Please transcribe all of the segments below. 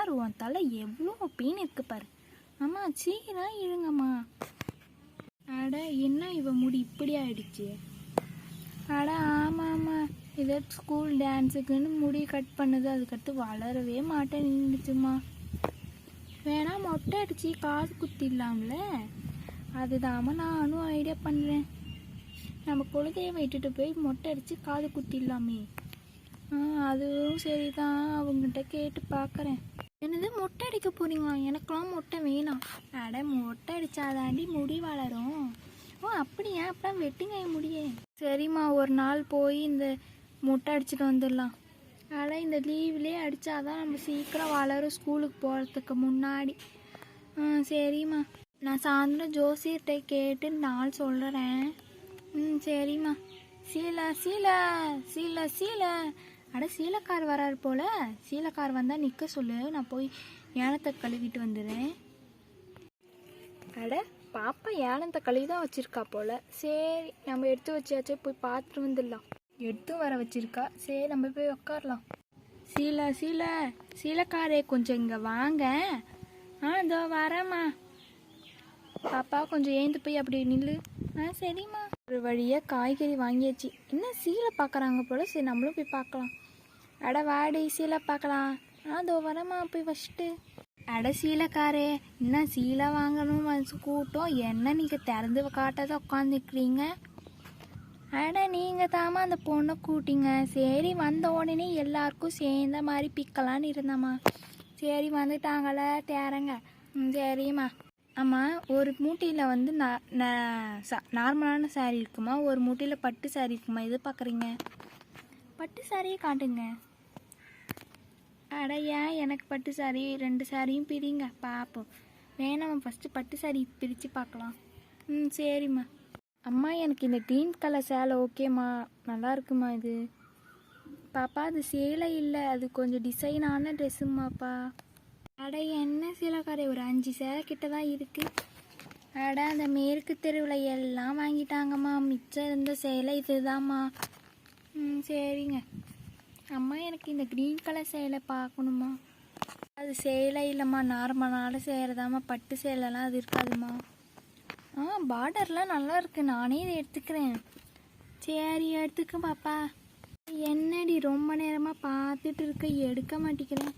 பாரு உன் தலை எவ்வளோ பெயின் இருக்கு பாரு. அம்மா சீக்கிரம் இழுங்கம்மா. அட என்ன இவ முடி இப்படி ஆயிடுச்சு. அட ஆமாம்மா, இதோ ஸ்கூல் டான்ஸுக்குன்னு முடி கட் பண்ணுது, அதுக்கடுத்து வளரவே மாட்டேன் நின்றுச்சுமா. வேணா மொட்டை அடிச்சு காது குத்திடலாம்ல, அதுதாம்மா நானும் ஐடியா பண்ணுறேன். நம்ம குழந்தைய விட்டுட்டு போய் மொட்டை அடித்து காது குத்திடலாமே. அதுவும் சரிதான், அவங்ககிட்ட கேட்டு பார்க்குறேன். என்னது மொட்டை அடிக்க போகிறீங்களா? எனக்கெல்லாம் மொட்டை வேணாம். அட மொட்டை அடித்தாதாண்டி முடி வளரும். ஓ அப்படியா, அப்புறம் வெட்டுங்க முடியே. சரிம்மா, ஒரு நாள் போய் இந்த மொட்டை அடிச்சுட்டு வந்துடலாம். அட இந்த லீவ்லேயே அடித்தாதான் நம்ம சீக்கிரம் வளரும் ஸ்கூலுக்கு போகிறதுக்கு முன்னாடி. சரிம்மா, நான் சாயந்தரம் ஜோசியர்கிட்ட கேட்டு நாள் சொல்கிறேன். சரிம்மா. சீலை சீலை சீலை சீலை. அட சீலைக்கார் வராரு போல். சீலைக்கார் வந்தால் நிற்க சொல்லு, நான் போய் ஏனத்தை கழுவிட்டு வந்துடுறேன். அட பாப்பா ஏனத்தை கழுவி தான் வச்சுருக்கா போல். சரி நம்ம எடுத்து வச்சாச்சே, போய் பார்த்துட்டு வந்துடலாம். எடுத்து வர வச்சுருக்கா, சரி நம்ம போய் உக்காரலாம். சீலை சீலை சீலைக்காரே கொஞ்சம் இங்கே வாங்க. இதோ வரேம்மா. பாப்பா கொஞ்சம் ஏந்து போய் அப்படி நில்லு. சரிம்மா. ஒரு வழியாக காய்கறி வாங்கியாச்சு. இன்னும் சீலை பார்க்குறாங்க போல், சரி நம்மளும் போய் பார்க்கலாம். அட வாடி சீலை பார்க்கலாம். அதோ வரமா போய் ஃபஸ்ட்டு. அட சீலைக்காரே, இன்னும் சீலை வாங்கணும் மனசு கூட்டம் என்ன நீங்கள் திறந்து காட்டாத உட்காந்துக்கிறீங்க. அட நீங்கள் தாம்மா அந்த பொண்ணை கூட்டிங்க. சரி வந்த உடனே எல்லாருக்கும் சேர்ந்த மாதிரி பிக்கலான்னு இருந்தம்மா. சரி வந்துட்டாங்களே தேரங்க. சரிம்மா. ஆமாம், ஒரு மூட்டையில் வந்து நார்மலான சாரீ இருக்குமா, ஒரு மூட்டையில் பட்டு சாரீ இருக்குமா, எது பார்க்குறீங்க? பட்டு சாரியே காட்டுங்க. அட ஏன் எனக்கு பட்டு சாரீ, 2 சாரியும் பிரிங்க பார்ப்போம். வேணாம்மா, ஃபஸ்ட்டு பட்டு சாரீ பிரித்து பார்க்கலாம். சரிம்மா. அம்மா எனக்கு இந்த க்ரீன் கலர் சேலை ஓகேம்மா, நல்லா இருக்குமா இது. பாப்பா அது சேலை இல்லை, அது கொஞ்சம் டிசைனான ட்ரெஸ்ஸுமாப்பா. அட என்ன சீலைக்காரே, ஒரு 5 சேலை கிட்ட தான் இருக்குது. அட அந்த மேற்கு தெருவில் எல்லாம் வாங்கிட்டாங்கம்மா, மிச்சம் இருந்த சேலை இதுதாம்மா. சரிங்க. அம்மா எனக்கு இந்த க்ரீன் கலர் சேலை பார்க்கணுமா. அது சேலை இல்லைம்மா, நார்மலான சேலைதாம்மா, பட்டு சேலைலாம் அது இருக்காதுமா. பார்டர்லாம் நல்லா இருக்கு, நானே இதை எடுத்துக்கிறேன். சரி எடுத்துக்க பாப்பா. என்னடி ரொம்ப நேரமாக பார்த்துட்டு இருக்க, எடுக்க மாட்டேங்கிறேன்.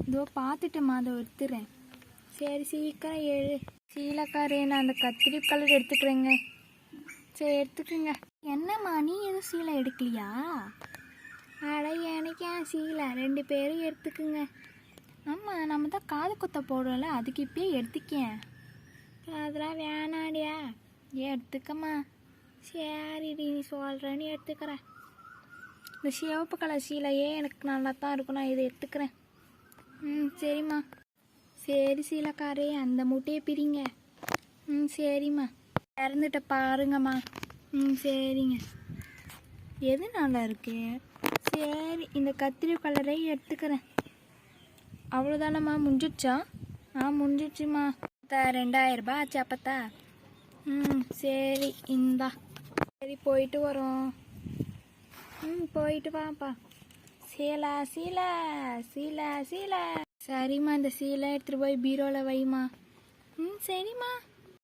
இதோ பார்த்துட்டேம்மா, அதை எடுத்துறேன். சரி சீக்கிரம் எழு. சீலைக்காரே, நான் அந்த கத்திரி கலர் எடுத்துக்கிறேங்க. சரி எடுத்துக்கோங்க. என்னம்மா நீ எதுவும் சீலை எடுக்கலையா? அட எனக்கு ஏன் சீலை, 2 பேரும் எடுத்துக்குங்க. ஆமாம், நம்ம தான் காது குத்த போடுறோம்ல, அதுக்கு இப்பயே எடுத்துக்கேன். அதெல்லாம் வேணாடியா, எடுத்துக்கம்மா. சரி நீ சொல்கிறேன்னு எடுத்துக்கிறேன். இந்த சிவப்பு கலர் சீலையே எனக்கு நல்லா தான் இருக்கும், நான் இதை எடுத்துக்கிறேன். சரிம்மா. சரி சீலைக்காரே, அந்த மூட்டையை பிரிங்க. சரிம்மா. இறந்துட்ட பாருங்கம்மா. சரிங்க. எது நல்லா இருக்கு? சரி இந்த கத்திரி கலரை எடுத்துக்கிறேன். அவ்வளோதானம்மா, முடிஞ்சிடுச்சா? முடிஞ்சிடுச்சுமா. 2000 ரூபாய் ஆச்சு அப்பத்தா. சரி இந்தா. சரி போயிட்டு வரோம். போயிட்டு வாப்பா. சீலை சீலை சீலை சீலை. சரிம்மா, இந்த சீலை எடுத்துகிட்டு போய் பீரோவில் வைம்மா. சரிம்மா.